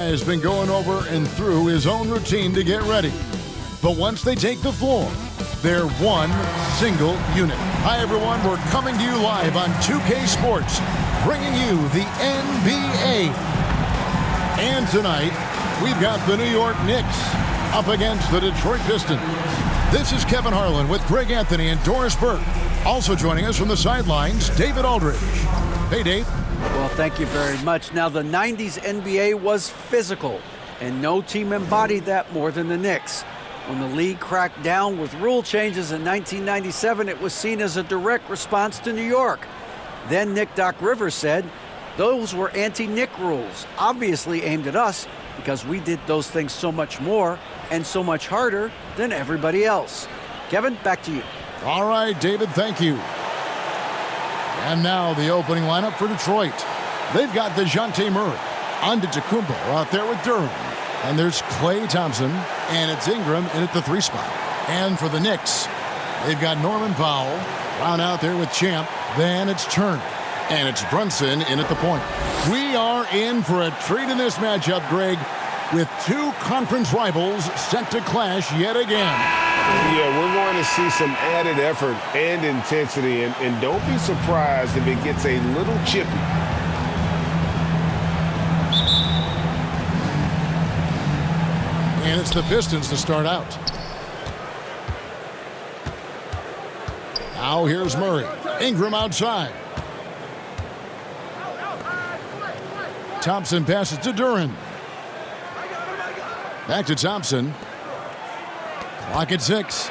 Has been going over and through his own routine to get ready. But once they take the floor, they're one single unit. Hi, everyone. We're coming to you live on 2K Sports, bringing you the NBA. And tonight, we've got the New York Knicks up against the Detroit Pistons. This is Kevin Harlan with Greg Anthony and Doris Burke. Also joining us from the sidelines, David Aldridge. Hey, Dave. Well, thank you very much. Now, the 90s NBA was physical, and no team embodied that more than the Knicks. When the league cracked down with rule changes in 1997, it was seen as a direct response to New York. Then Nick Doc Rivers said, those were anti-Knick rules, obviously aimed at us because we did those things so much more and so much harder than everybody else. Kevin, back to you. All right, David, thank you. And now the opening lineup for Detroit. They've got DeJounte Murray, Antetokounmpo out there with Durham. And there's Klay Thompson, and it's Ingram in at the 3 spot. And for the Knicks, they've got Norman Powell, Brown out there with Champ. Then it's Turner, and it's Brunson in at the point. We are in for a treat in this matchup, Greg, with two conference rivals set to clash yet again. Yeah, we're going to see some added effort and intensity, and don't be surprised if it gets a little chippy. And it's the Pistons to start out. Now here's Murray. Ingram outside. Thompson passes to Duran. Back to Thompson. Clock at 6.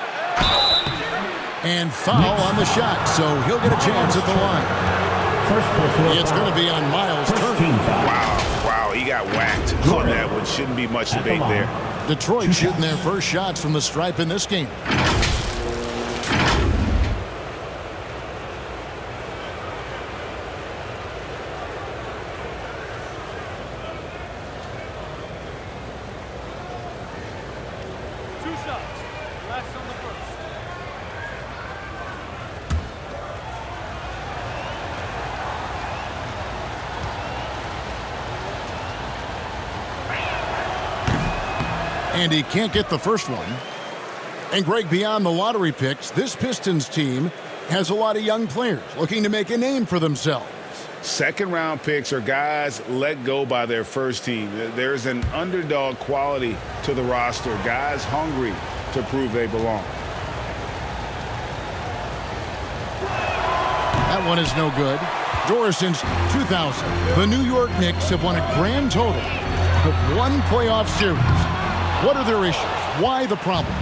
And foul on the shot, so he'll get a chance at the line. It's going to be on Miles Turner. Wow, he got whacked on that one. Shouldn't be much debate there. Detroit shooting their first shots from the stripe in this game. And he can't get the first one. And Greg, beyond the lottery picks, this Pistons team has a lot of young players looking to make a name for themselves. Second-round picks are guys let go by their first team. There's an underdog quality to the roster, guys hungry to prove they belong. That one is no good. Doris, since 2000, the New York Knicks have won a grand total of 1 playoff series. What are their issues? Why the problems?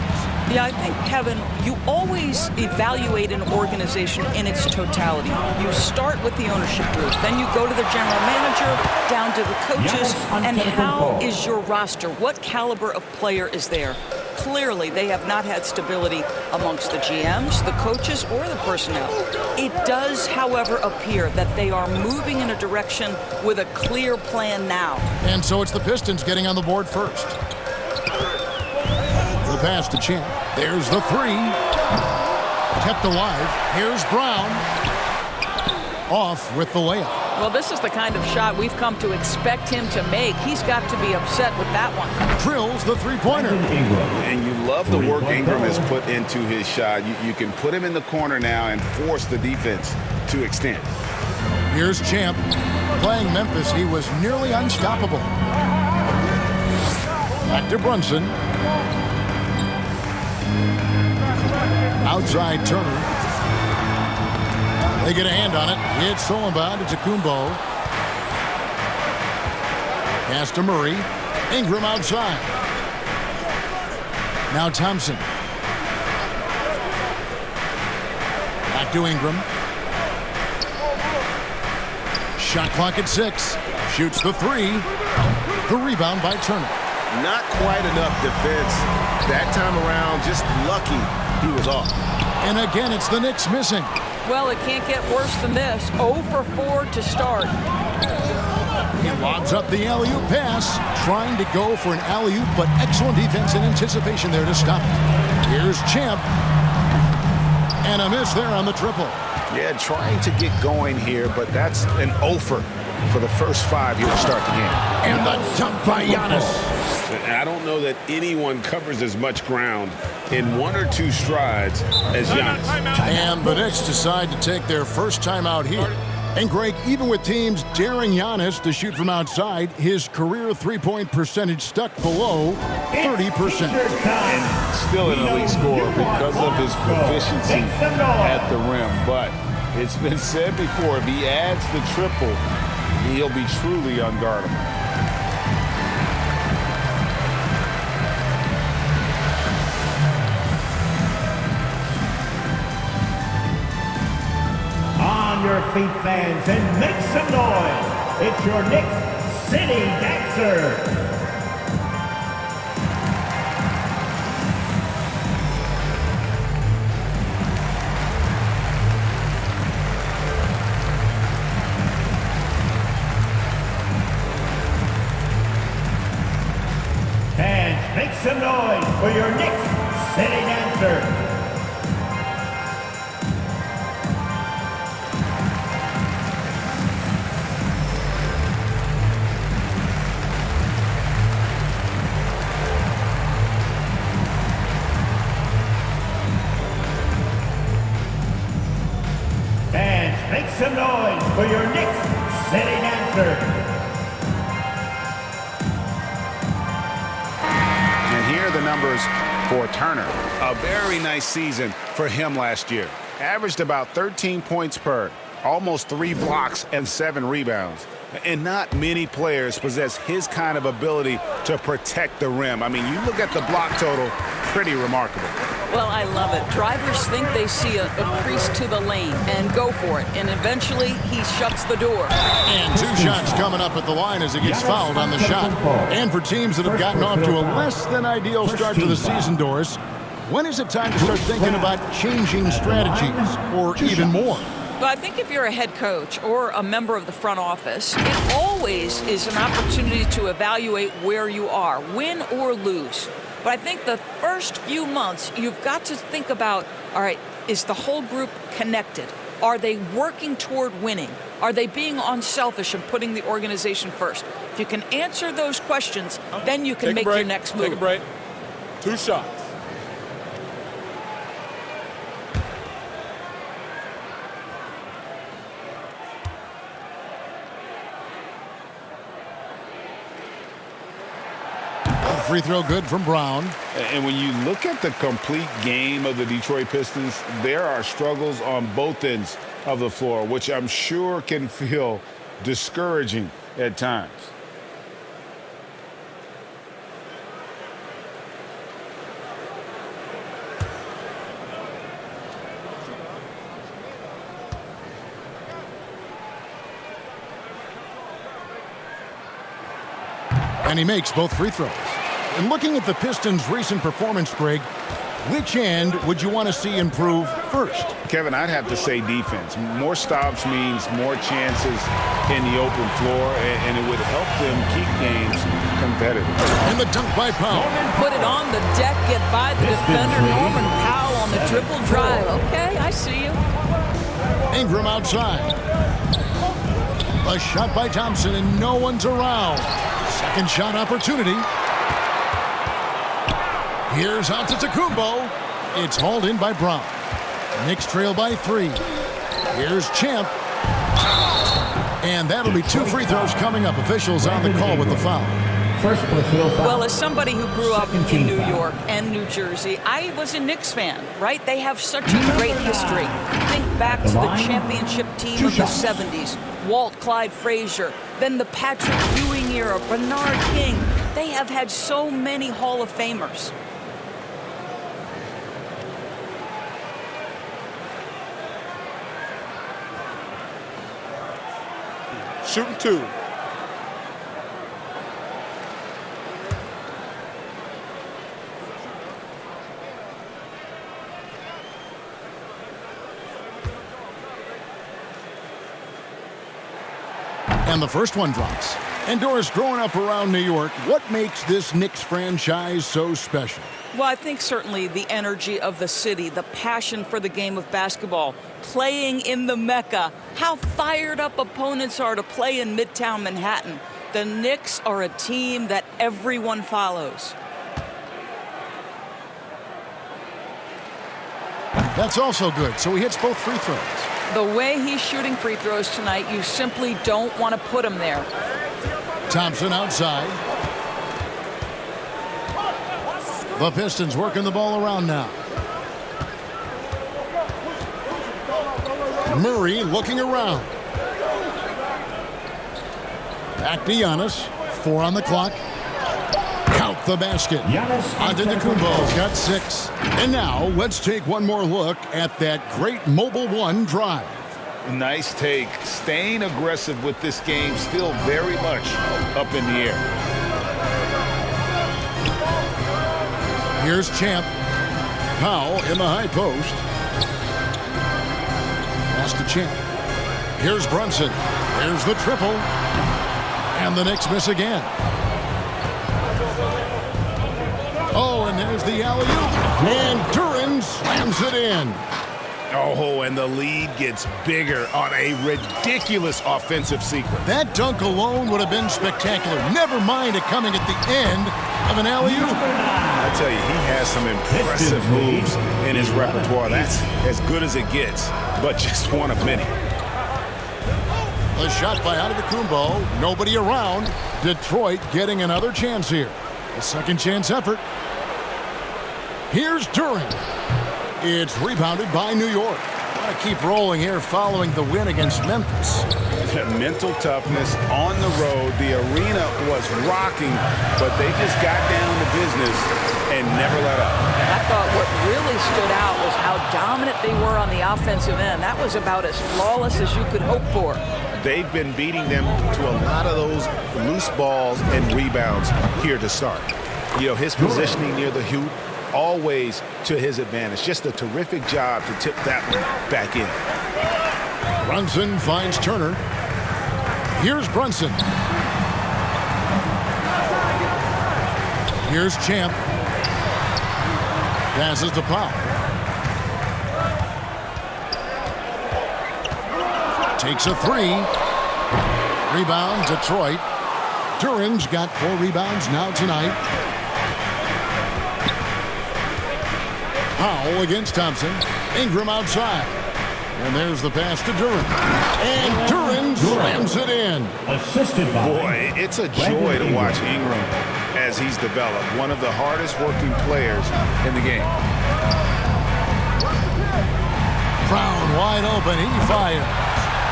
Yeah, I think, Kevin, you always evaluate an organization in its totality. You start with the ownership group, then you go to the general manager, down to the coaches, and how is your roster? What caliber of player is there? Clearly, they have not had stability amongst the GMs, the coaches, or the personnel. It does, however, appear that they are moving in a direction with a clear plan now. And so it's the Pistons getting on the board first. The pass to Champ. There's the 3. Kept alive. Here's Brown. Off with the layup. Well, this is the kind of shot we've come to expect him to make. He's got to be upset with that one. Drills the 3-pointer. And you love the work Ingram has put into his shot. You can put him in the corner now and force the defense to extend. Here's Champ. Playing Memphis, he was nearly unstoppable. Back to Brunson. Outside Turner. They get a hand on it. It's stolen by Antetokounmpo. Pass to Murray. Ingram outside. Now Thompson. Back to Ingram. Shot clock at 6. Shoots the 3. The rebound by Turner. Not quite enough defense that time around. Just lucky he was off. And again, it's the Knicks missing. Well, it can't get worse than this. 0 for 4 to start. He lobs up the alley-oop pass, trying to go for an alley-oop, but excellent defense and anticipation there to stop it. Here's Champ. And a miss there on the triple. Yeah, trying to get going here, but that's an offer for the first 5 here to start the game. And the dunk by Giannis. I don't know that anyone covers as much ground in 1 or 2 strides as Giannis. And the Knicks decide to take their first time out here. And Greg, even with teams daring Giannis to shoot from outside, his career three-point percentage stuck below 30%. And still an elite scorer because of his proficiency at the rim. But it's been said before, if he adds the triple, he'll be truly unguardable. On your feet, fans, and make some noise. It's your Knicks City Dancer. Fans, make some noise for your Knicks City Dancer. Make some noise for your Knicks City Dancer. And here are the numbers for Turner. A very nice season for him last year. Averaged about 13 points per, almost 3 blocks and 7 rebounds. And not many players possess his kind of ability to protect the rim. I mean, you look at the block total, pretty remarkable. Well, I love it. Drivers think they see a crease to the lane and go for it. And eventually, he shuts the door. And 2 shots coming up at the line as he gets fouled on the shot. And for teams that have gotten off to a less than ideal start to the season, Doris, when is it time to start thinking about changing strategies or even more? But I think if you're a head coach or a member of the front office, it always is an opportunity to evaluate where you are, win or lose. But I think the first few months, you've got to think about, all right, is the whole group connected? Are they working toward winning? Are they being unselfish and putting the organization first? If you can answer those questions, then you can make your next move. Take a break. 2 shots. Free throw good from Brown. And when you look at the complete game of the Detroit Pistons, there are struggles on both ends of the floor, which I'm sure can feel discouraging at times. And he makes both free throws. And looking at the Pistons' recent performance, Greg, which end would you want to see improve first? Kevin, I'd have to say defense. More stops means more chances in the open floor, and it would help them keep games competitive. And the dunk by Powell. Put it on the deck, get by the defender. Norman Powell on the triple drive. Okay, I see you. Ingram outside. A shot by Thompson, and no one's around. Second shot opportunity. Here's Antetokounmpo. It's hauled in by Brown. Knicks trail by 3. Here's Champ. And that'll be 2 free throws coming up. Officials on the call with the foul. First personal foul. Well, as somebody who grew up in New York and New Jersey, I was a Knicks fan, right? They have such a great history. Think back to the championship team of the 70s. Walt Clyde Frazier, then the Patrick Ewing era, Bernard King. They have had so many Hall of Famers. Shooting 2. And the first one drops. And Doris, growing up around New York, what makes this Knicks franchise so special? Well, I think certainly the energy of the city, the passion for the game of basketball, playing in the Mecca, how fired up opponents are to play in Midtown Manhattan. The Knicks are a team that everyone follows. That's also good, so he hits both free throws. The way he's shooting free throws tonight, you simply don't want to put him there. Thompson outside. The Pistons working the ball around now. Murray looking around. Back to Giannis. 4 on the clock. Count the basket. Antetokounmpo's got 6. And now let's take one more look at that great Mobile One drive. Nice take. Staying aggressive with this game, still very much up in the air. Here's Champ. Powell in the high post. Pass to Champ. Here's Brunson. There's the triple. And the Knicks miss again. Oh, and there's the alley-oop. And Duren slams it in. Oh, and the lead gets bigger on a ridiculous offensive sequence. That dunk alone would have been spectacular. Never mind it coming at the end of an alley-oop. I tell you, he has some impressive moves in his repertoire. That's as good as it gets, but just one of many. The shot by Antetokounmpo. Nobody around. Detroit getting another chance here. A second chance effort. Here's Duren. It's rebounded by New York. Want to keep rolling here following the win against Memphis. Mental toughness on the road. The arena was rocking, but they just got down to business and never let up. I thought what really stood out was how dominant they were on the offensive end. That was about as flawless as you could hope for. They've been beating them to a lot of those loose balls and rebounds here to start. You know, his positioning near the hoop, always to his advantage. Just a terrific job to tip that one back in. Brunson finds Turner. Here's Brunson. Here's Champ. Passes to Powell. Takes a 3. Rebound, Detroit. Duren's got 4 rebounds now tonight. Powell against Thompson. Ingram outside. And there's the pass to Duren. And Duren slams it in. Assisted by... Boy, it's a joy to watch Ingram as he's developed. One of the hardest working players in the game. Brown wide open. He fires.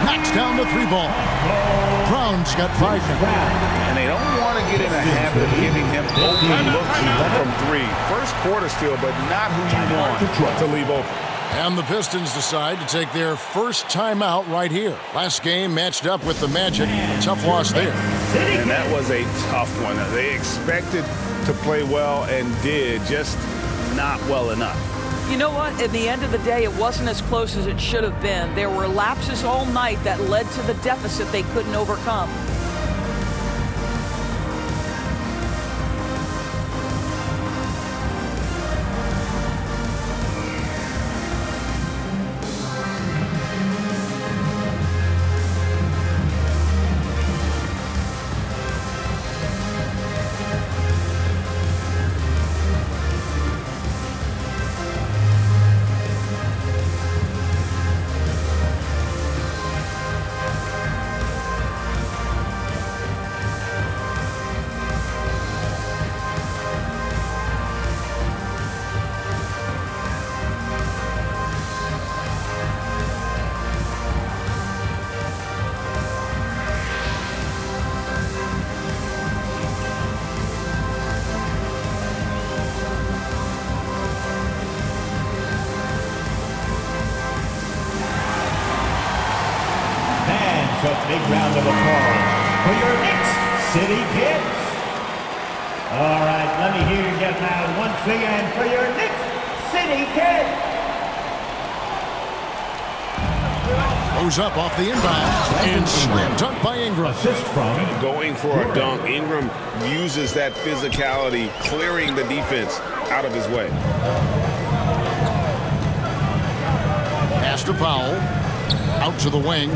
Knocks down the 3 ball. Brown's got 5 now. And they don't want to get in a habit of giving him open looks from 3. First quarter still, but not who you want to leave open. And the Pistons decide to take their first timeout right here. Last game matched up with the Magic. Tough loss there. And that was a tough one. They expected to play well and did, just not well enough. You know what? At the end of the day, it wasn't as close as it should have been. There were lapses all night that led to the deficit they couldn't overcome. A big round of applause for your Knicks City Kids. All right, let me hear you get loud once again for your Knicks City Kids. Goes up off the inbound and slam dunk by Ingram. Assist from Going for a dunk. Ingram uses that physicality, clearing the defense out of his way. Pass to Powell. Out to the wing.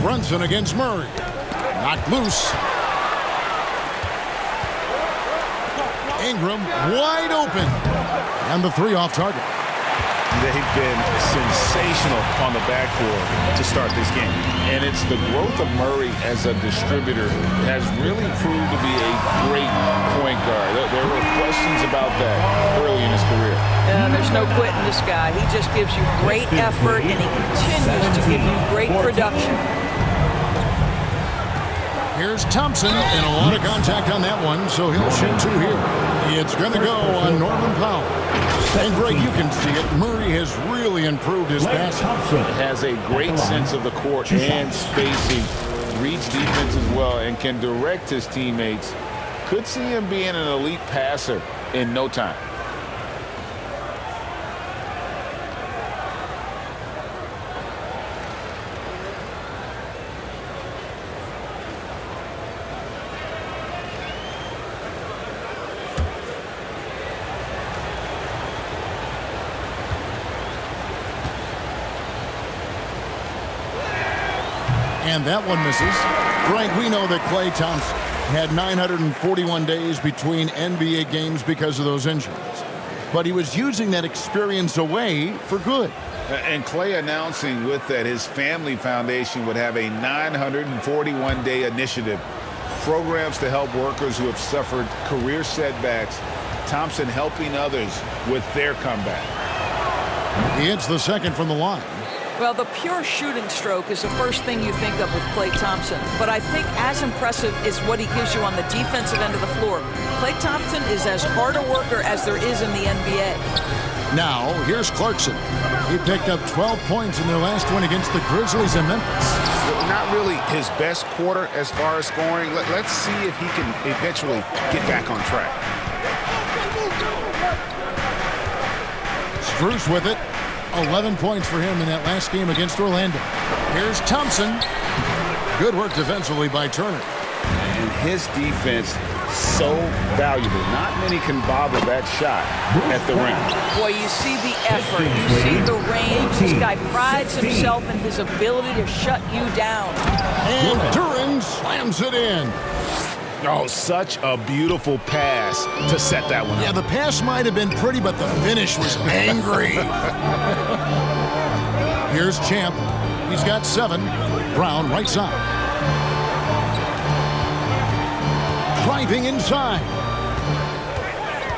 Brunson against Murray. Knocked loose. Ingram wide open. And the three off target. They've been sensational on the backboard to start this game. And it's the growth of Murray as a distributor has really proved to be a great point guard. There were questions about that early in his career. There's no quitting this guy. He just gives you great effort, and he continues to give you great production. Here's Thompson, and a lot of contact on that one, so he'll shoot two here. It's going to go on Norman Powell. And Greg, you can see it. Murray has really improved his passing. Has a great sense of the court and spacing, reads defense as well, and can direct his teammates. Could see him being an elite passer in no time. And that one misses. Frank, we know that Klay Thompson had 941 days between NBA games because of those injuries. But he was using that experience away for good. And Klay announcing with that his family foundation would have a 941-day initiative. Programs to help workers who have suffered career setbacks. Thompson helping others with their comeback. He hits the second from the line. Well, the pure shooting stroke is the first thing you think of with Klay Thompson. But I think as impressive is what he gives you on the defensive end of the floor. Klay Thompson is as hard a worker as there is in the NBA. Now, here's Clarkson. He picked up 12 points in their last win against the Grizzlies in Memphis. Not really his best quarter as far as scoring. Let's see if he can eventually get back on track. Strus with it. 11 points for him in that last game against Orlando. Here's Thompson. Good work defensively by Turner. And his defense so valuable. Not many can bother that shot at the rim. Boy, you see the effort. You see the range. This guy prides himself in his ability to shut you down. And Duren slams it in. Oh, such a beautiful pass to set that one up. Yeah, the pass might have been pretty, but the finish was angry. Here's Champ. He's got 7. Brown right side. Driving inside.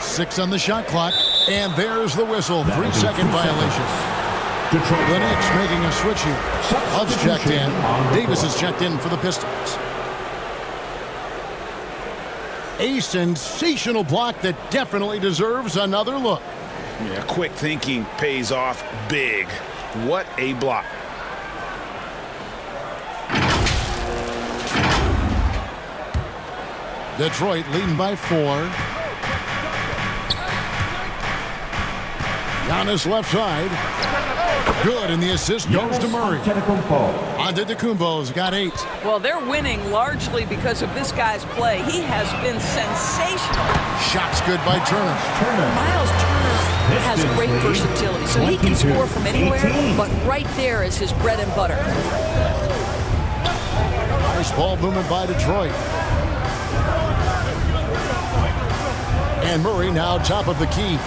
6 on the shot clock. And there's the whistle. 3-second violation. The Knicks making a switch here. Love's checked in. Davis is checked in for the Pistons. A sensational block that definitely deserves another look. Yeah, quick thinking pays off big. What a block. Detroit leading by 4. Giannis left side. Good, and the assist goes to Murray. Antetokounmpo's got 8. Well, they're winning largely because of this guy's play. He has been sensational. Shots good by Turner. Miles Turner has great versatility, so he can score from anywhere, but right there is his bread and butter. Nice ball movement by Detroit. And Murray now top of the key.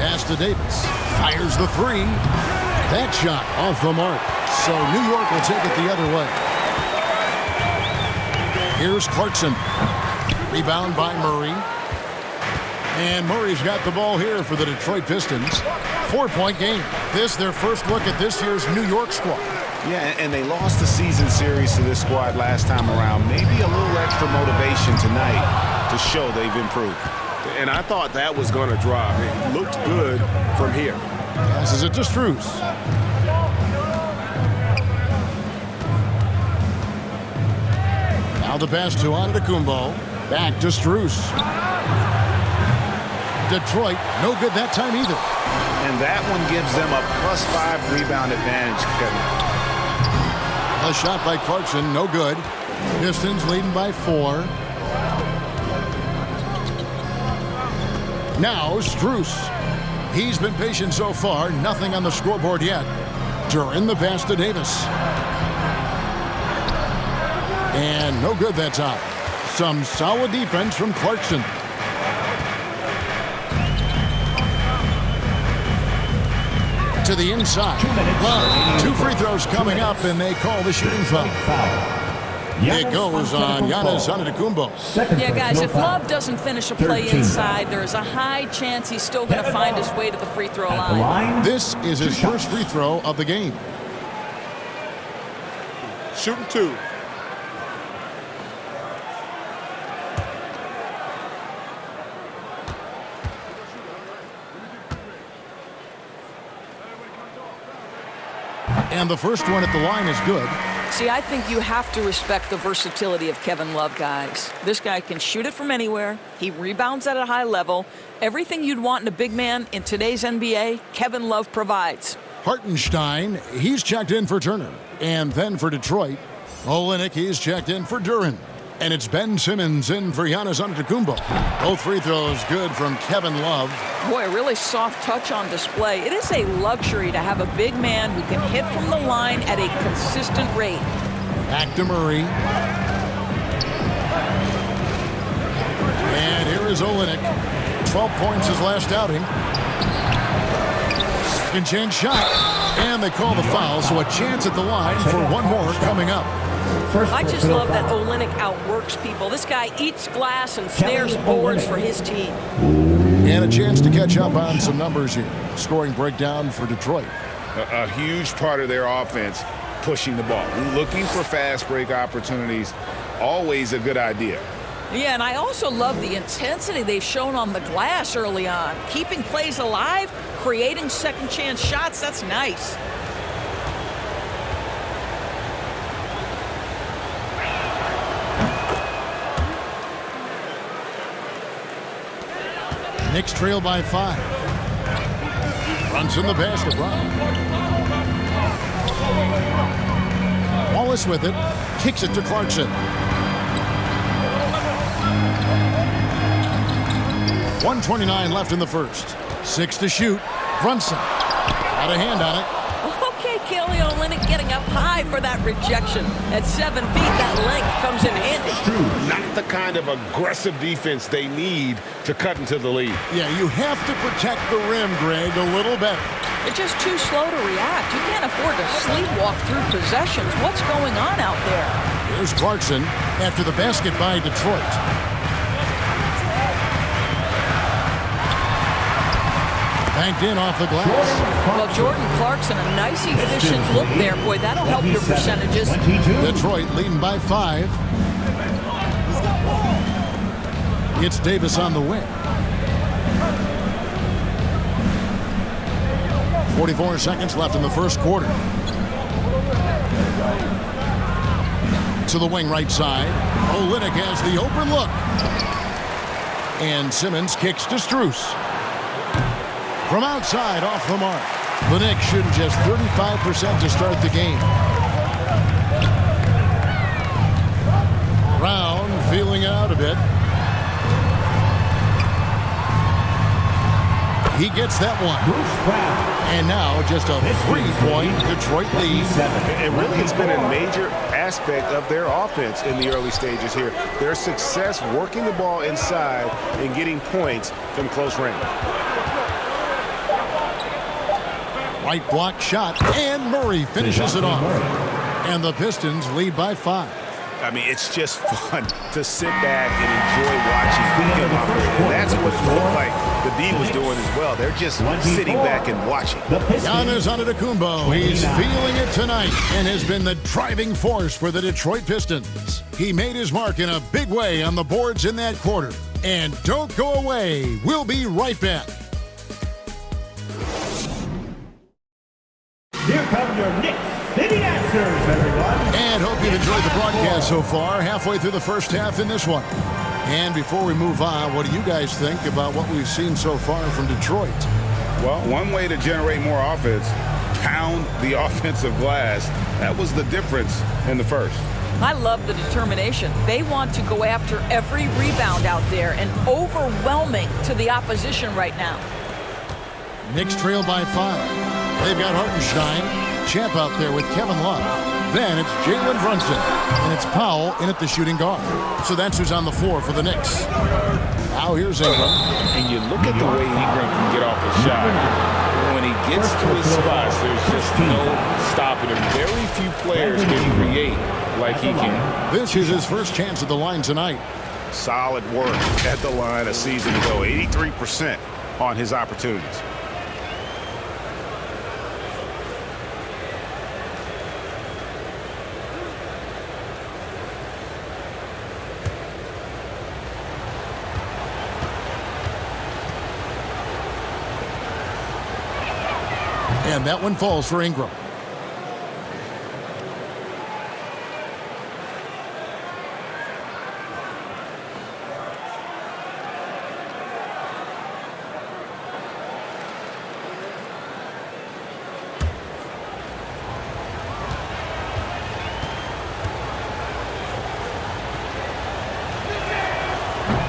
Pass to Davis. Fires the 3. That shot off the mark. So New York will take it the other way. Here's Clarkson. Rebound by Murray. And Murray's got the ball here for the Detroit Pistons. 4-point game. This their first look at this year's New York squad. Yeah, and they lost the season series to this squad last time around. Maybe a little extra motivation tonight to show they've improved. And I thought that was going to drop. It looked good from here. Passes it to Strus. Now the pass to Antetokounmpo. Back to Strus. Detroit, no good that time either. And that one gives them a +5 rebound advantage, Kevin. A shot by Clarkson, no good. Pistons leading by 4. Now Strus. He's been patient so far, nothing on the scoreboard yet. Duran the pass to Davis. And no good that time. Some solid defense from Clarkson. To the inside. Love. 2 free throws coming up, and they call the shooting foul. It goes on Giannis Antetokounmpo. Yeah, guys, if Love doesn't finish a play inside, there is a high chance he's still going to find his way to the free throw line. This is his first free throw of the game. Shooting 2. And the first one at the line is good. See, I think you have to respect the versatility of Kevin Love, guys. This guy can shoot it from anywhere. He rebounds at a high level. Everything you'd want in a big man in today's NBA, Kevin Love provides. Hartenstein, he's checked in for Turner. And then for Detroit, Olynyk, he's checked in for Duran. And it's Ben Simmons in for Giannis Antetokounmpo. Both free throws good from Kevin Love. Boy, a really soft touch on display. It is a luxury to have a big man who can hit from the line at a consistent rate. Back to Murray. And here is Olynyk. 12 points his last outing. Second chance shot. And they call the foul, so a chance at the line for one more coming up. I just love that Olynyk outworks people. This guy eats glass and snares boards for his team. And a chance to catch up on some numbers here. Scoring breakdown for Detroit. A huge part of their offense, pushing the ball. Looking for fast break opportunities, always a good idea. Yeah, and I also love the intensity they've shown on the glass early on. Keeping plays alive, creating second chance shots, that's nice. Knicks trail by 5. Runs in the pass to Brown. Wallace with it. Kicks it to Clarkson. 1:29 left in the first. 6 to shoot. Brunson. Got a hand on it. Okay, Kelly Olynyk getting up high for that rejection. At 7 feet, that length comes in handy. Not the kind of aggressive defense they need to cut into the lead. Yeah, you have to protect the rim, Greg, a little better. They're just too slow to react. You can't afford to sleepwalk through possessions. What's going on out there? Here's Clarkson after the basket by Detroit. Banked in off the glass. Well, Jordan Clarkson, a nice, efficient look there. Boy, that'll help your percentages. Detroit leading by 5. It's Davis on the wing. 44 seconds left in the first quarter. To the wing right side. Olynyk has the open look. And Simmons kicks to Strus. From outside, off the mark. The Knicks shooting just 35% to start the game. Brown feeling it out a bit. He gets that one. And now just a 3-point Detroit lead. It really has been a major aspect of their offense in the early stages here. Their success working the ball inside and getting points from close range. Right block shot, and Murray finishes it off. And the Pistons lead by 5. I mean, it's just fun to sit back and enjoy watching him operate. And that's what it looked like the D was doing as well. They're just sitting back and watching. Giannis Antetokounmpo, he's feeling it tonight and has been the driving force for the Detroit Pistons. He made his mark in a big way on the boards in that quarter. And don't go away. We'll be right back. Here come your Knicks City Answers, everyone. And hope you've enjoyed the broadcast so far. Halfway through the first half in this one. And before we move on, what do you guys think about what we've seen so far from Detroit? Well, one way to generate more offense, pound the offensive glass. That was the difference in the first. I love the determination. They want to go after every rebound out there and overwhelming to the opposition right now. Knicks trail by 5. They've got Hartenstein, Champ out there with Kevin Love. Then it's Jalen Brunson, and it's Powell in at the shooting guard. So that's who's on the floor for the Knicks. Now here's Ingram. And you look at the way Ingram can get off a shot. When he gets to his spots, there's just no stopping him. Very few players can create like he can. This is his first chance at the line tonight. Solid work at the line a season ago. 83% on his opportunities. And that one falls for Ingram.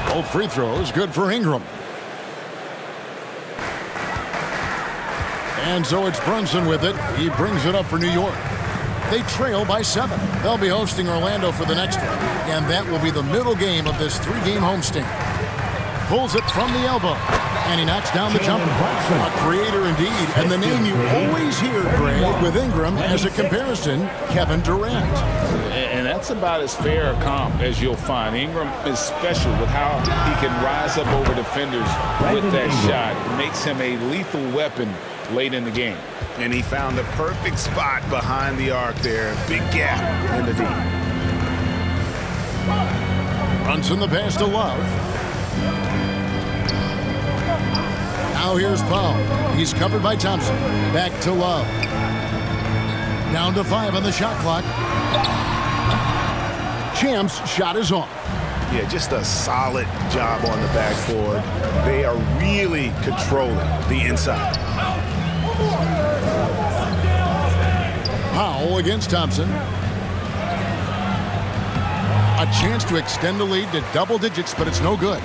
Both free throws good for Ingram. And so it's Brunson with it. He brings it up for New York. They trail by 7. They'll be hosting Orlando for the next one. And that will be the middle game of this 3-game homestand. Pulls it from the elbow. And he knocks down the jumper. A creator indeed. And the name you always hear, Greg, with Ingram as a comparison, Kevin Durant. And that's about as fair a comp as you'll find. Ingram is special with how he can rise up over defenders with that shot. It makes him a lethal weapon late in the game. And he found the perfect spot behind the arc there. Big gap in the D. Brunson the pass to Love. Now here's Powell. He's covered by Thompson. Back to Love. Down to 5 on the shot clock. Champ's shot is off. Yeah, just a solid job on the backboard. They are really controlling the inside. Powell against Thompson. A chance to extend the lead to double digits, but it's no good.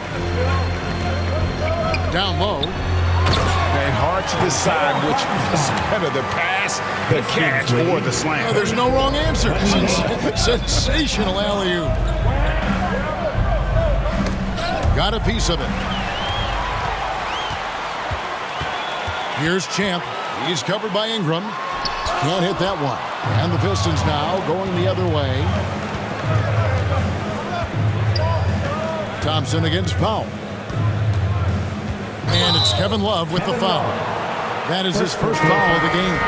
Down low. And hard to decide which is better, the pass, the catch, or the slam. Oh, there's no wrong answer. Sensational alley-oop. Got a piece of it. Here's Champ. He's covered by Ingram. Can't hit that one. And the Pistons now going the other way. Thompson against Powell. And it's Kevin Love with the foul. That is his first foul of the game.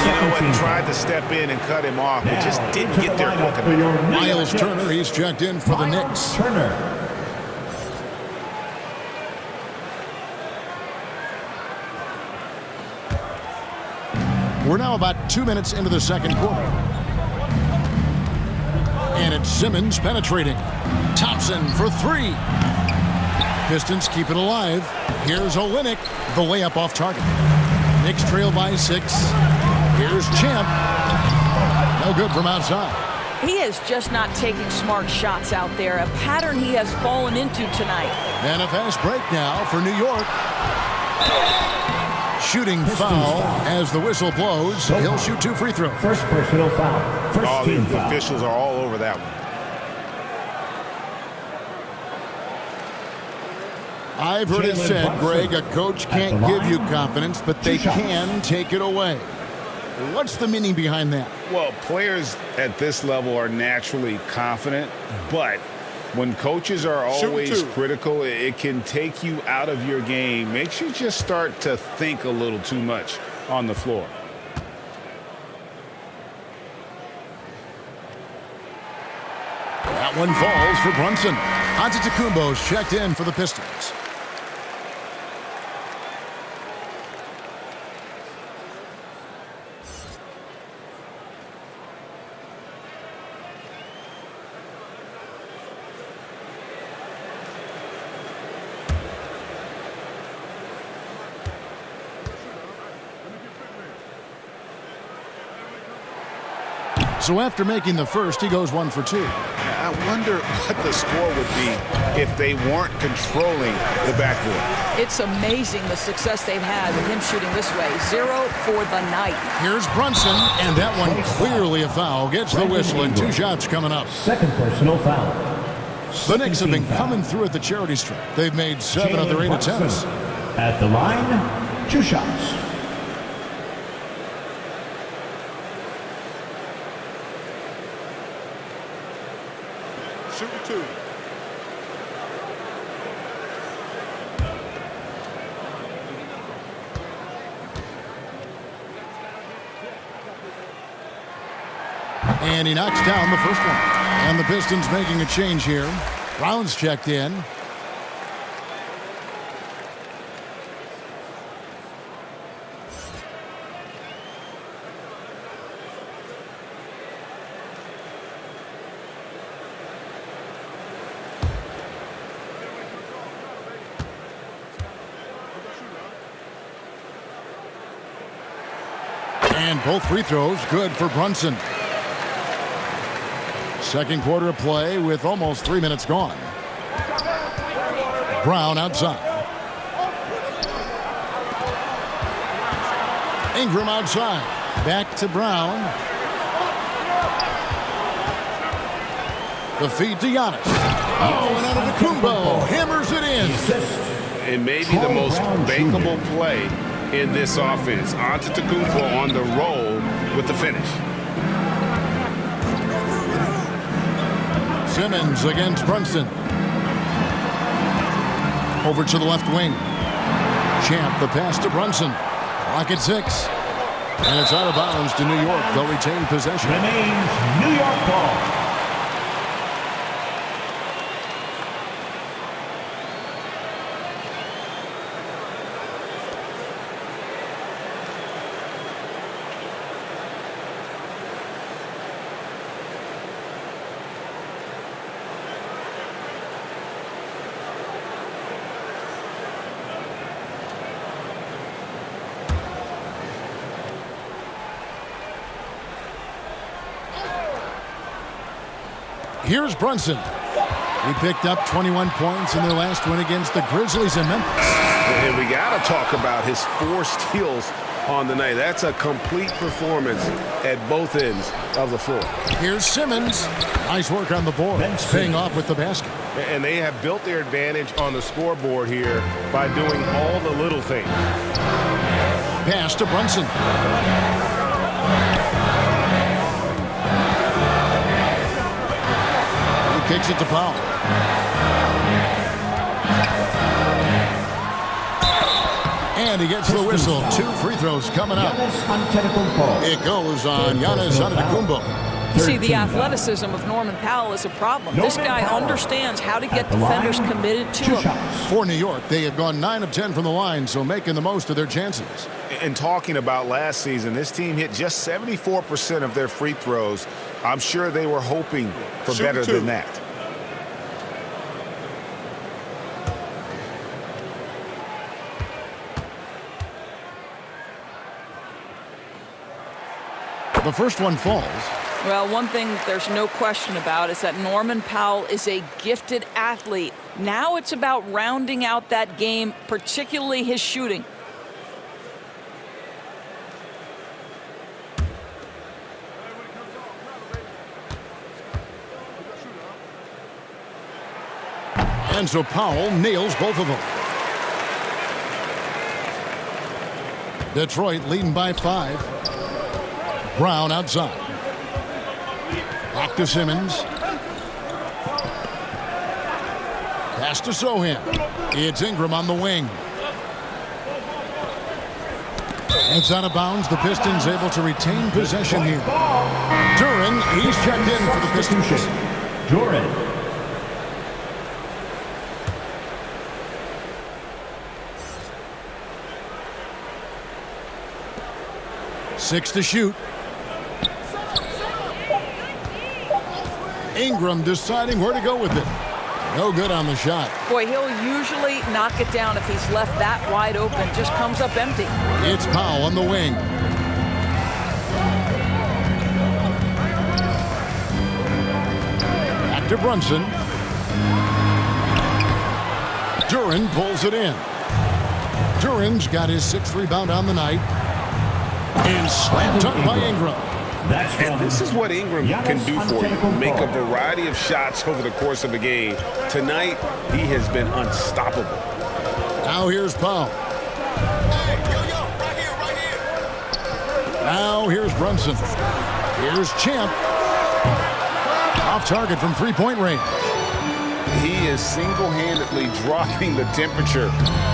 You know what? Tried to step in and cut him off, but just didn't get there quick enough. Miles Turner, he's checked in for the Knicks. Turner. We're now about 2 minutes into the second quarter. And it's Simmons penetrating. Thompson for 3. Pistons keep it alive. Here's Olynyk, the layup off target. Knicks trail by 6. Here's Champ. No good from outside. He is just not taking smart shots out there, a pattern he has fallen into tonight. And a fast break now for New York. Shooting foul as the whistle blows. He'll shoot 2 free throws. First personal foul. First Oh, team the foul. officials are all over that one. I've heard it said, Greg, a coach can't give you confidence, but they can take it away. What's the meaning behind that? Well, players at this level are naturally confident, but when coaches are always critical, it can take you out of your game. Makes you just start to think a little too much on the floor. That one falls for Brunson. Antetokounmpo's checked in for the Pistons. So after making the first, he goes 1 for 2. I wonder what the score would be if they weren't controlling the backboard. It's amazing the success they've had with him shooting this way. 0 for the night. Here's Brunson, and that one clearly a foul. Gets the whistle, and 2 shots coming up. Second personal foul. The Knicks have been coming through at the charity stripe. They've made 7 of their 8 attempts. At the line, 2 shots. Shooting 2. And he knocks down the first one. And the Pistons making a change here. Brown's checked in. And both free throws good for Brunson. Second quarter of play with almost 3 minutes gone. Brown outside. Ingram outside. Back to Brown. The feed to Giannis. Oh, and Antetokounmpo hammers it in. It may be the most bankable play in this offense. Antetokounmpo on the roll with the finish. Simmons against Brunson. Over to the left wing. Champ the pass to Brunson. Clock at 6. And it's out of bounds to New York. They'll retain possession. Remains New York ball. Here's Brunson. He picked up 21 points in their last win against the Grizzlies in Memphis. And we got to talk about his 4 steals on the night. That's a complete performance at both ends of the floor. Here's Simmons. Nice work on the board. Paying off with the basket. And they have built their advantage on the scoreboard here by doing all the little things. Pass to Brunson. Kicks it to Powell. And he gets the whistle. 2 free throws coming up. It goes on Giannis Antetokounmpo. See, the athleticism of Norman Powell is a problem. This guy understands how to get defenders committed to him. For New York, they have gone 9 of 10 from the line, so making the most of their chances. And talking about last season, this team hit just 74% of their free throws. I'm sure they were hoping for better than that. The first one falls. Well, one thing there's no question about is that Norman Powell is a gifted athlete. Now it's about rounding out that game, particularly his shooting. And so Powell nails both of them. Detroit leading by 5. Brown outside. Back to Simmons. Pass to Sohan. It's Ingram on the wing. It's out of bounds. The Pistons able to retain possession here. Duren, he's checked in for the Pistons. Duren. 6 to shoot. Ingram deciding where to go with it. No good on the shot. Boy, he'll usually knock it down if he's left that wide open. Just comes up empty. It's Powell on the wing. to Brunson. Duren pulls it in. Duren's got his 6th rebound on the night. And slam dunk by Ingram. And this is what Ingram can do for you. Make a variety of shots over the course of a game. Tonight, he has been unstoppable. Now here's Powell. Now here's Brunson. Here's Champ. Off target from three-point range. He is single-handedly dropping the temperature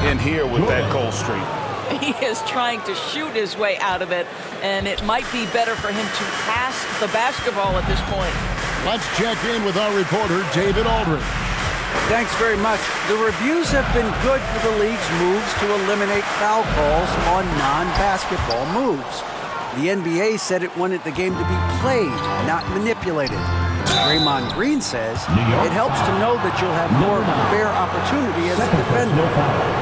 in here with that cold streak. He is trying to shoot his way out of it, and it might be better for him to pass the basketball at this point. Let's check in with our reporter, David Aldridge. Thanks very much. The reviews have been good for the league's moves to eliminate foul calls on non-basketball moves. The NBA said it wanted the game to be played, not manipulated. Draymond Green says it helps to know that you'll have more of a fair opportunity as a defender.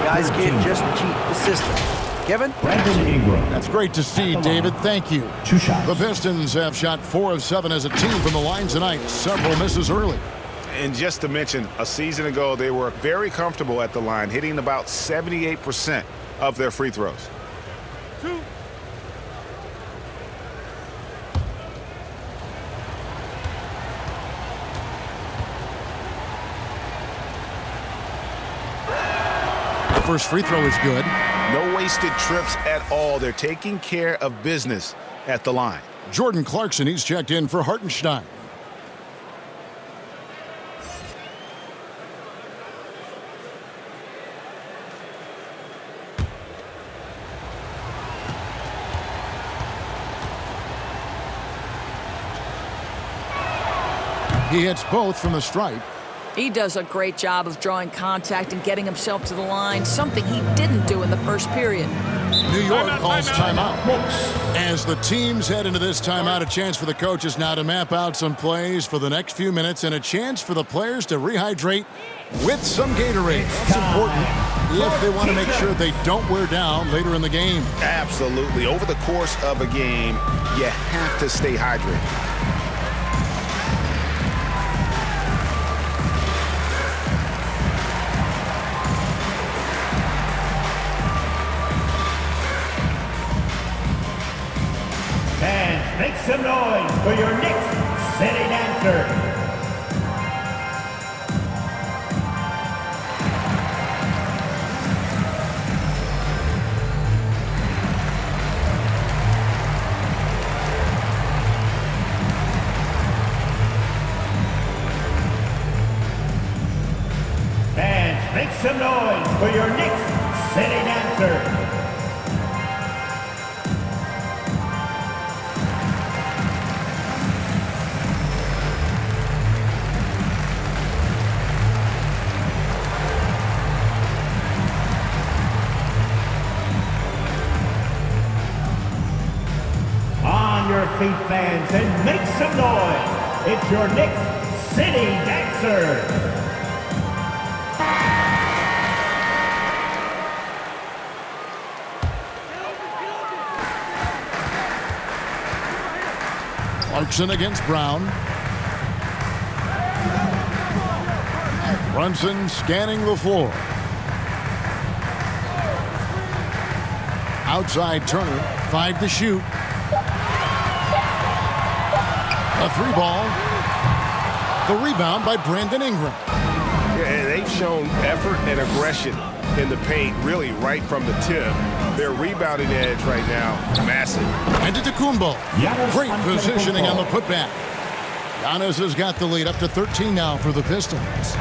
Guys can't just cheat the system. Kevin? Brandon Ingram. That's great to see, David. Thank you. 2 shots. The Pistons have shot 4 of 7 as a team from the line tonight. Several misses early. And just to mention, a season ago, they were very comfortable at the line, hitting about 78% of their free throws. The first free throw is good. No wasted trips at all. They're taking care of business at the line. Jordan Clarkson, he's checked in for Hartenstein. He hits both from the stripe. He does a great job of drawing contact and getting himself to the line, something he didn't do in the first period. New York calls timeout. As the teams head into this timeout, a chance for the coaches now to map out some plays for the next few minutes and a chance for the players to rehydrate with some Gatorade. That's important if they want to make sure they don't wear down later in the game. Absolutely. Over the course of a game, you have to stay hydrated. Make some noise for your Knicks City Dancer. Fans, make some noise for your Knicks City Dancer. Feet fans, and make some noise. It's your Knicks City Dancer. Clarkson against Brown. Brunson scanning the floor. Outside Turner, 5 to shoot. A 3 ball. The rebound by Brandon Ingram. Yeah, they've shown effort and aggression in the paint, really right from the tip. Their rebounding edge right now, massive. Antetokounmpo. Great positioning on the putback. Giannis has got the lead up to 13 now for the Pistons.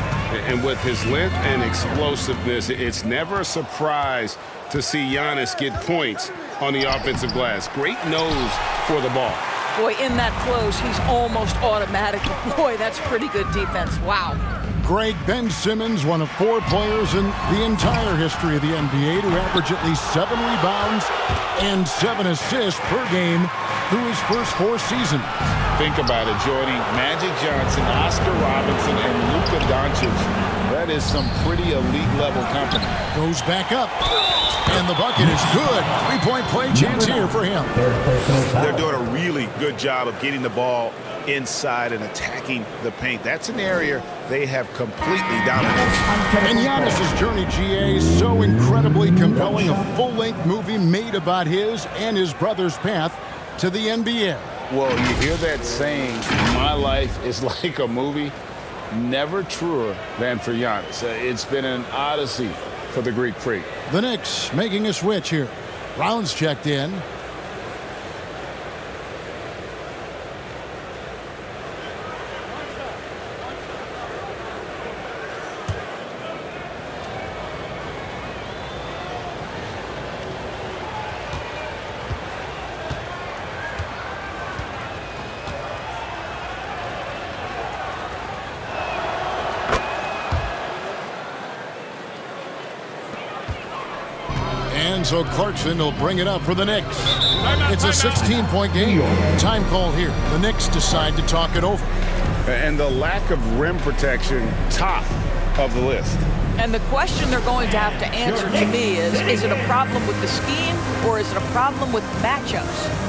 And with his length and explosiveness, it's never a surprise to see Giannis get points on the offensive glass. Great nose for the ball. Boy, in that close, he's almost automatic. Boy, that's pretty good defense. Wow. Greg, Ben Simmons, one of 4 players in the entire history of the NBA to average at least 7 rebounds and 7 assists per game through his first 4 seasons. Think about it, Jordy. Magic Johnson, Oscar Robertson, and Luka Doncic. That is some pretty elite-level company. Goes back up. And the bucket is good. 3-point play chance here for him. They're doing a really good job of getting the ball inside and attacking the paint. That's an area they have completely dominated. And Giannis's journey, GA, is so incredibly compelling. A full-length movie made about his and his brother's path to the NBA. Well, you hear that saying, my life is like a movie. Never truer than for Giannis. It's been an odyssey for the Greek Freak. The Knicks making a switch here. Brown's checked in. And so Clarkson will bring it up for the Knicks. It's a 16-point game. Time call here. The Knicks decide to talk it over. And the lack of rim protection, top of the list. And the question they're going to have to answer to me is it a problem with the scheme or is it a problem with matchups?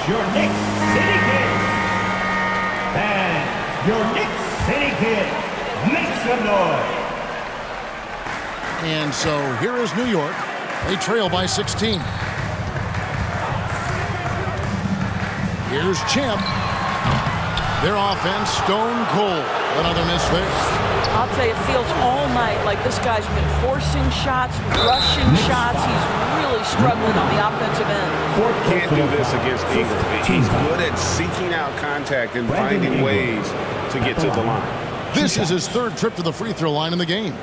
Your Knicks City Kids. And your Knicks City Kids. Make some noise. And so here is New York. They trail by 16. Here's Champ. Their offense stone cold. Another miss there. I'll tell you, it feels all night like this guy's been forcing shots, rushing shots. He's really struggling on the offensive end. Can't do this against Ingram. He's good at seeking out contact and finding ways to get to the line. This is his 3rd trip to the free throw line in the game.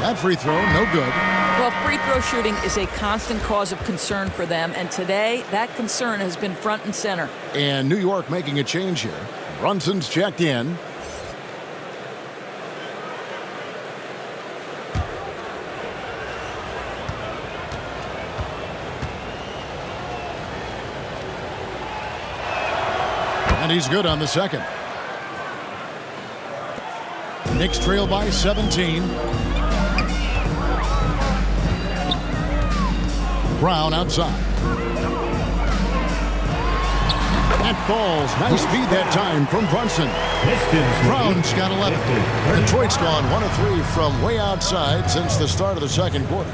That free throw, no good. Well, free throw shooting is a constant cause of concern for them, and today that concern has been front and center. And New York making a change here. Brunson's checked in. And he's good on the second. Knicks trail by 17. Brown outside. That falls. Nice speed that time from Brunson. Brown's got 11. Detroit's gone 1 of 3 from way outside since the start of the second quarter.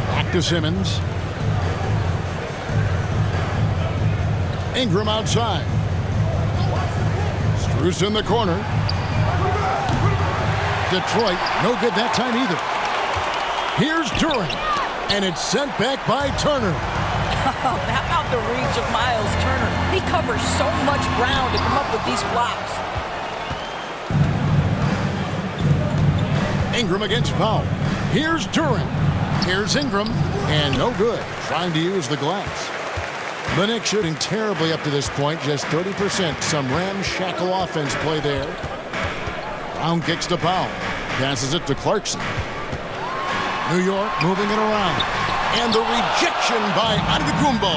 Back to Simmons. Ingram outside. Strus in the corner. Detroit, no good that time either. Here's Duran, and it's sent back by Turner. How about the reach of Miles Turner? He covers so much ground to come up with these blocks. Ingram against Powell. Here's Duran. Here's Ingram, and no good. Trying to use the glass. The Knicks shooting terribly up to this point, just 30%. Some ramshackle offense play there. Brown kicks to Powell. Passes it to Clarkson. New York moving it around. And the rejection by Antetokounmpo.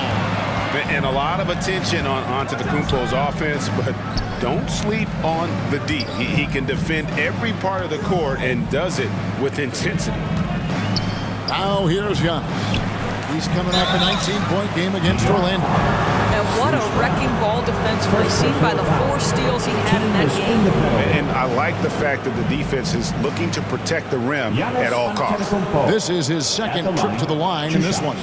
And a lot of attention on Antetokounmpo's offense, but don't sleep on the D. He can defend every part of the court and does it with intensity. Now here's Giannis. He's coming off a 19-point game against Orlando. And what a wrecking ball defensively, seen by the 4 steals he had in that game. And I like the fact that the defense is looking to protect the rim at all costs. This is his second trip to the line in this one.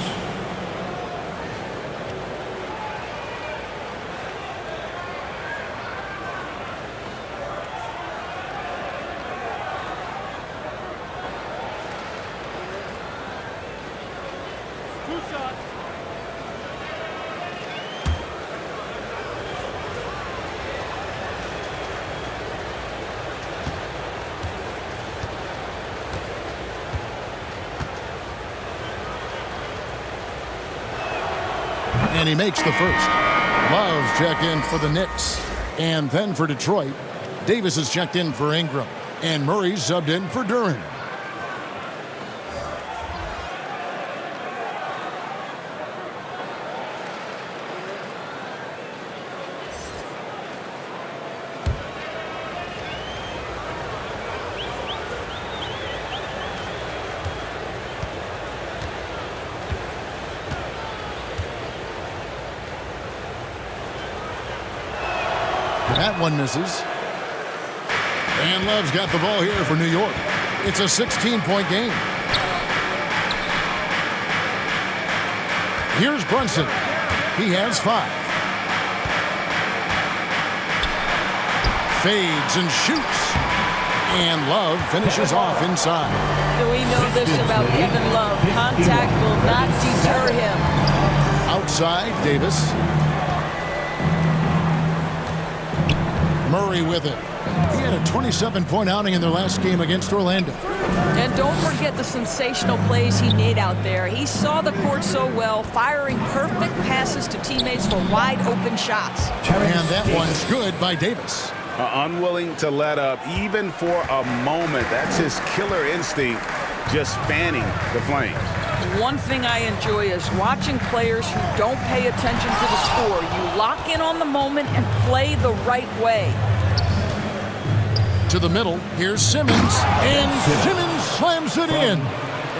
And he makes the first. Love check in for the Knicks. And then for Detroit, Davis is checked in for Ingram. And Murray's subbed in for Duren. That one misses. And Love's got the ball here for New York. It's a 16-point game. Here's Brunson. He has 5. Fades and shoots. And Love finishes off inside. We know this about Kevin Love. Contact will not deter him. Outside, Davis. Murray with it. He had a 27-point outing in their last game against Orlando. And don't forget the sensational plays he made out there. He saw the court so well, firing perfect passes to teammates for wide-open shots. And that one's good by Davis. Unwilling to let up even for a moment. That's his killer instinct, just fanning the flames. One thing I enjoy is watching players who don't pay attention to the score. You lock in on the moment and play the right way. To the middle, here's Simmons, and Simmons slams it in.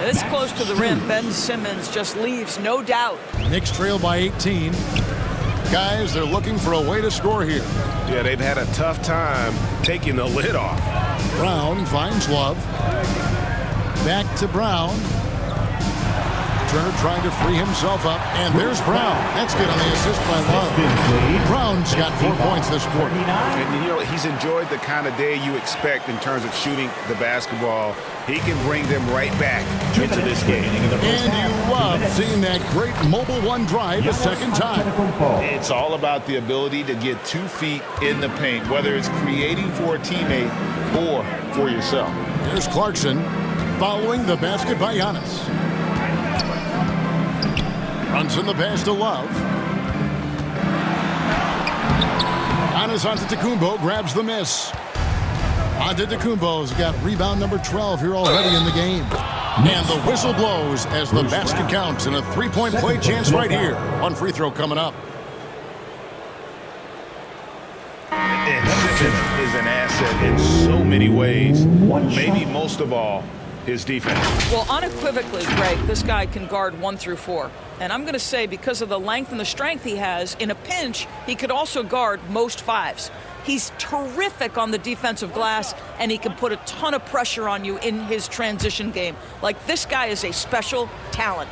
This close to the rim, Ben Simmons just leaves, no doubt. Knicks trail by 18. Guys, they're looking for a way to score here. Yeah, they've had a tough time taking the lid off. Brown finds Love. Back to Brown. Turner trying to free himself up, and there's Brown. That's good on the assist by Love. Brown's got 4 points this quarter. And you know, he's enjoyed the kind of day you expect in terms of shooting the basketball. He can bring them right back into this game. And you love seeing that great mobile one drive a second time. It's all about the ability to get 2 feet in the paint, whether it's creating for a teammate or for yourself. Here's Clarkson following the basket by Giannis. Runs in the pass to Love. Giannis Antetokounmpo grabs the miss. Antetokounmpo's got rebound number 12 here already in the game. And the whistle blows as the basket counts and a 3-point play chance right here. One free throw coming up. And Simmons is an asset in so many ways. Maybe most of all, his defense. Well, unequivocally, Greg, this guy can guard 1 through 4. And I'm going to say because of the length and the strength he has, in a pinch, he could also guard most 5s. He's terrific on the defensive glass, and he can put a ton of pressure on you in his transition game. Like, this guy is a special talent.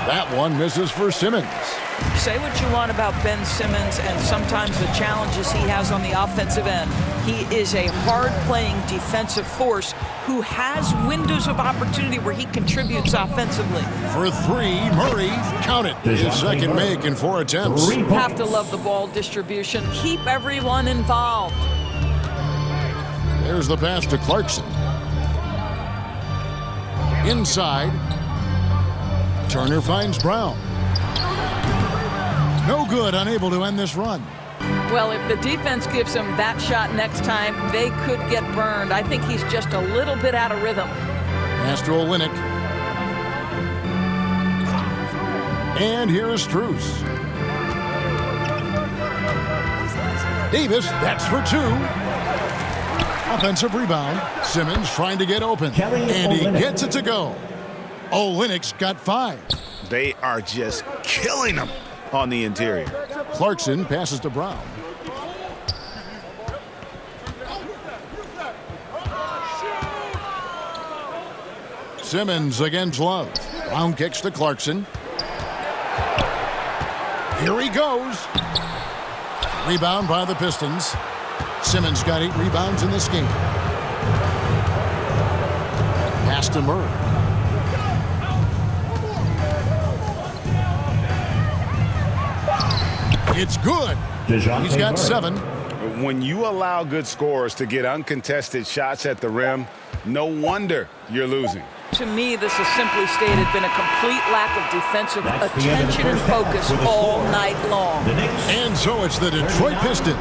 That one misses for Simmons. Say what you want about Ben Simmons and sometimes the challenges he has on the offensive end. He is a hard-playing defensive force who has windows of opportunity where he contributes offensively. For 3, Murray, count it. His second make in 4 attempts. Have to love the ball distribution. Keep everyone involved. There's the pass to Clarkson. Inside. Turner finds Brown. No good, unable to end this run. Well, if the defense gives him that shot next time, they could get burned. I think he's just a little bit out of rhythm. Pass to Olynyk. And here is Strus. Davis, that's for 2. Offensive rebound. Simmons trying to get open. And he gets it to go. Olynyk's got 5. They are just killing them on the interior. Clarkson passes to Brown. Simmons against Love. Brown kicks to Clarkson. Here he goes. Rebound by the Pistons. Simmons got 8 rebounds in this game. Pass to Murray. It's good. He's got 7. When you allow good scorers to get uncontested shots at the rim, no wonder you're losing. To me, this has simply stated been a complete lack of defensive attention and focus all night long. And so it's the Detroit Pistons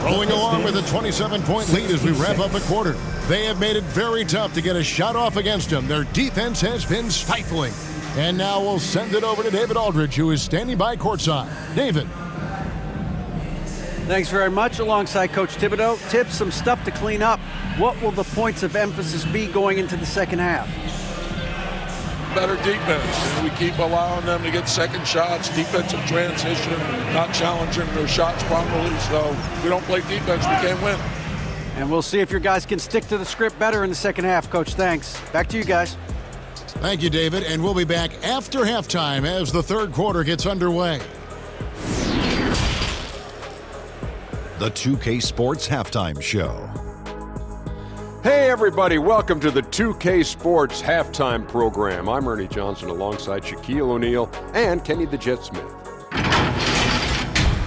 rolling along with a 27-point lead as we wrap up the quarter. They have made it very tough to get a shot off against them. Their defense has been stifling. And now we'll send it over to David Aldridge, who is standing by courtside. David. Thanks very much. Alongside Coach Thibodeau, tips, some stuff to clean up. What will the points of emphasis be going into the second half? Better defense. We keep allowing them to get second shots, defensive transition, not challenging their shots properly. So if we don't play defense, we can't win. And we'll see if your guys can stick to the script better in the second half, Coach. Thanks. Back to you guys. Thank you, David. And we'll be back after halftime as the third quarter gets underway. The 2K Sports Halftime Show. Hey everybody, welcome to the 2K Sports Halftime Program. I'm Ernie Johnson alongside Shaquille O'Neal and Kenny the Jet Smith.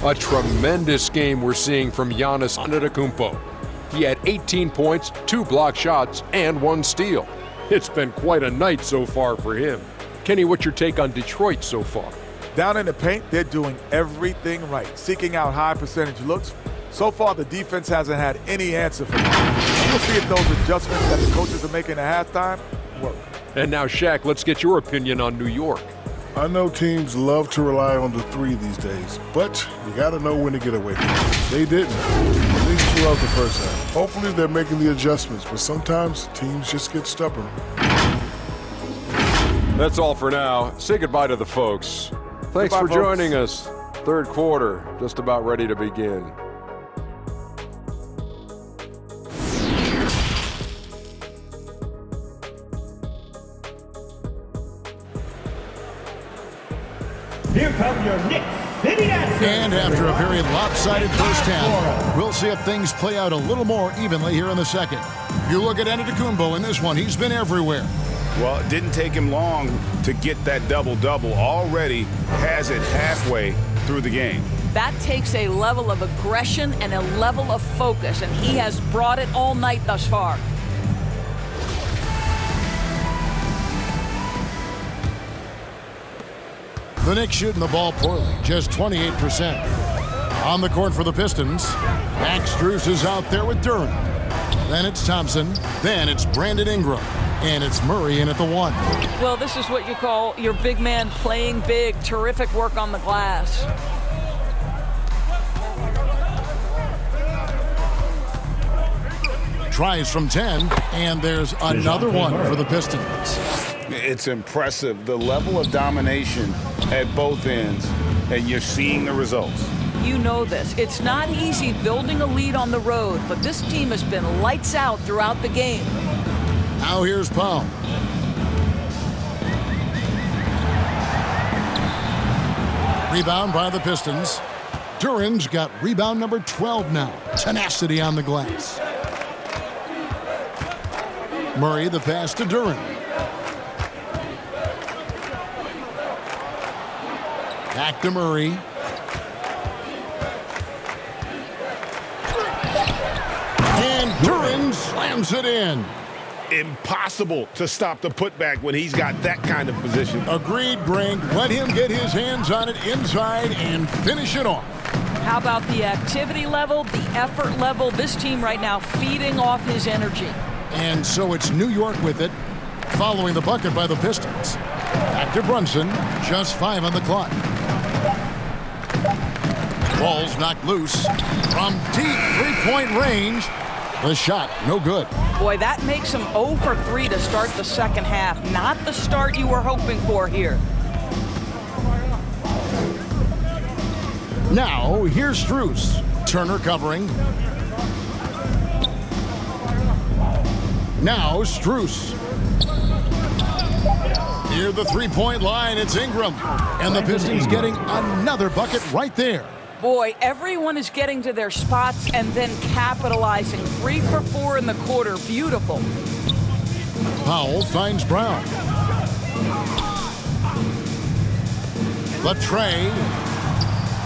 A tremendous game we're seeing from Giannis Antetokounmpo. He had 18 points, 2 block shots, and 1 steal. It's been quite a night so far for him. Kenny, what's your take on Detroit so far? Down in the paint, they're doing everything right, seeking out high percentage looks. So far, the defense hasn't had any answer for them. We'll see if those adjustments that the coaches are making at halftime work. And now, Shaq, let's get your opinion on New York. I know teams love to rely on the 3 these days, but you got to know when to get away from it. They didn't, at least throughout the first half. Hopefully, they're making the adjustments, but sometimes teams just get stubborn. That's all for now. Say goodbye to the folks. Thanks for joining us. Third quarter, just about ready to begin. Here come your Knicks City Dancers. And after a very lopsided first half, we'll see if things play out a little more evenly here in the second. You look at Antetokounmpo in this one, he's been everywhere. Well, it didn't take him long to get that double-double. Already has it halfway through the game. That takes a level of aggression and a level of focus, and he has brought it all night thus far. The Knicks shooting the ball poorly, just 28%. On the court for the Pistons, Max Strus is out there with Durant. Then it's Thompson. Then it's Brandon Ingram. And it's Murray in at the 1. Well, this is what you call your big man playing big. Terrific work on the glass. Tries from 10, and there's another one for the Pistons. It's impressive, the level of domination at both ends, and you're seeing the results. You know this. It's not easy building a lead on the road, but this team has been lights out throughout the game. Now here's Paul. Rebound by the Pistons. Duran's got rebound number 12 now. Tenacity on the glass. Murray the pass to Durant. Back to Murray. And Durant slams it in. Impossible to stop the putback when he's got that kind of position. Agreed, Greg. Let him get his hands on it inside and finish it off. How about the activity level, the effort level? This team right now feeding off his energy. And so it's New York with it, following the bucket by the Pistons. Back to Brunson, just 5 on the clock. Ball's knocked loose from deep three-point range. The shot, no good. Boy, that makes him 0 for 3 to start the second half. Not the start you were hoping for here. Now, here's Strus. Turner covering. Now, Strus. Near the three-point line, it's Ingram. And the Pistons getting another bucket right there. Boy, everyone is getting to their spots and then capitalizing. 3 for 4 in the quarter. Beautiful. Powell finds Brown. Latrey.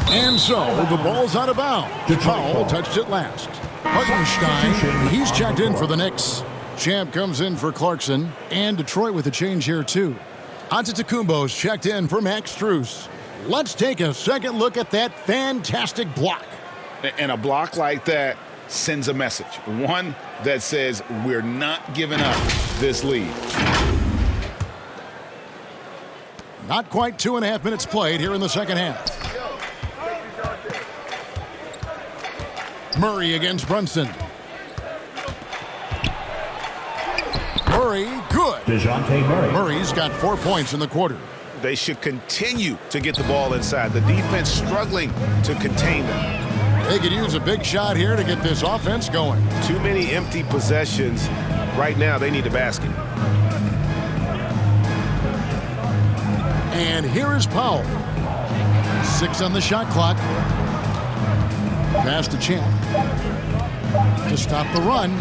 And so the ball's out of bounds. Powell touched it last. Hartenstein, he's checked in for the Knicks. Champ comes in for Clarkson. And Detroit with a change here, too. Antetokounmpo's checked in for Max Strus. Let's take a second look at that fantastic block. And a block like that sends a message. One that says we're not giving up this lead. Not quite 2.5 minutes played here in the second half. Murray against Brunson. Murray, good. DeJounte Murray. Murray's got 4 points in the quarter. They should continue to get the ball inside. The defense struggling to contain them. They could use a big shot here to get this offense going. Too many empty possessions. Right now, they need a basket. And here is Powell. 6 on the shot clock. Pass to Champ. To stop the run.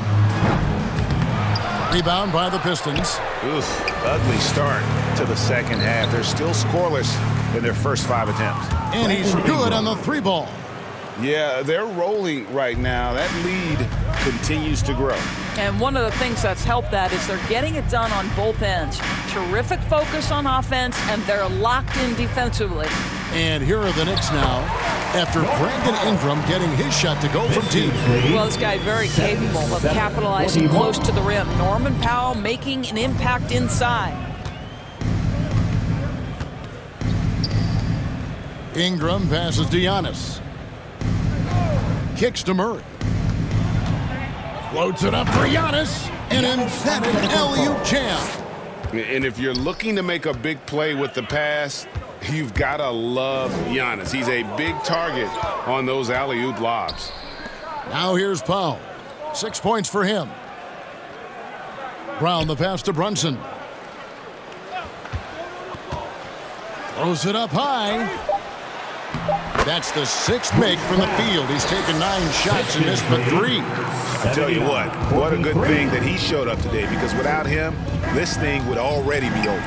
Rebound by the Pistons. Oof, ugly start to the second half. They're still scoreless in their first 5 attempts. And he's good on the 3-ball. Yeah, they're rolling right now. That lead continues to grow. And one of the things that's helped that is they're getting it done on both ends. Terrific focus on offense, and they're locked in defensively. And here are the Knicks now, after Brandon Ingram getting his shot to go from deep. Well, this guy very capable of capitalizing close to the rim. Norman Powell making an impact inside. Ingram passes to Giannis. Kicks to Murray. Floats it up for Giannis. An emphatic alley-oop jam. And if you're looking to make a big play with the pass, you've got to love Giannis. He's a big target on those alley-oop lobs. Now here's Powell. 6 points for him. Brown the pass to Brunson. Throws it up high. That's the 6th make from the field. He's taken 9 shots and missed but 3. I tell you what a good thing that he showed up today, because without him, this thing would already be over.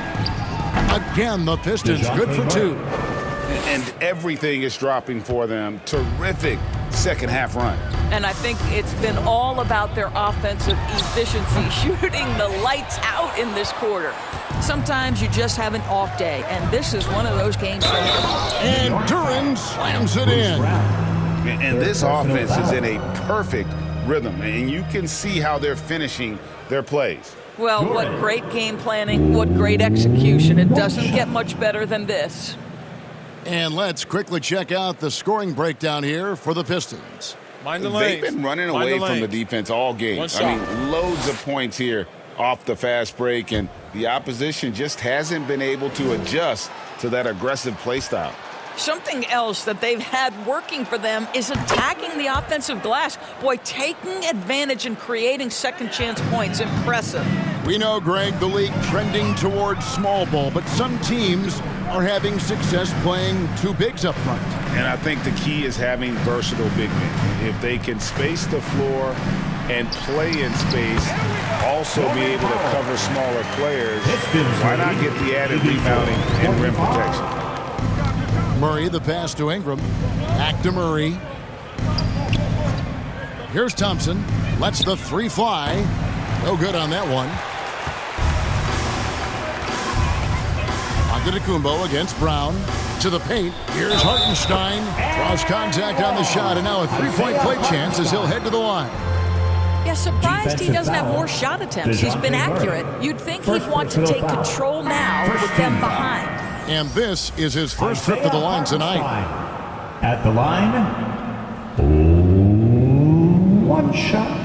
Again, the Pistons good for 2. And everything is dropping for them. Terrific second half run. And I think it's been all about their offensive efficiency, shooting the lights out in this quarter. Sometimes you just have an off day, and this is one of those games. And Duren slams it in. And this offense is in a perfect rhythm, and you can see how they're finishing their plays. Well, what great game planning, what great execution. It doesn't get much better than this. And let's quickly check out the scoring breakdown here for the Pistons. They've been running away from the defense all game. I mean, loads of points here off the fast break, and the opposition just hasn't been able to adjust to that aggressive play style. Something else that they've had working for them is attacking the offensive glass. Boy, taking advantage and creating second chance points. Impressive. We know, Greg, the league trending towards small ball, but some teams are having success playing 2 bigs up front. And I think the key is having versatile big men. If they can space the floor and play in space, also be able to cover smaller players, why not get the added rebounding and rim protection? Murray, the pass to Ingram. Back to Murray. Here's Thompson. Lets the 3 fly. No good on that one. Antetokounmpo against Brown. to the paint. Here's Hartenstein. Draws contact on the shot, and now a three-point play chance as he'll head to the line. Yeah, surprised he doesn't have more shot attempts. He's been accurate. You'd think he'd want to take control now with them behind. And this is his first trip to the line tonight. At the line, one shot.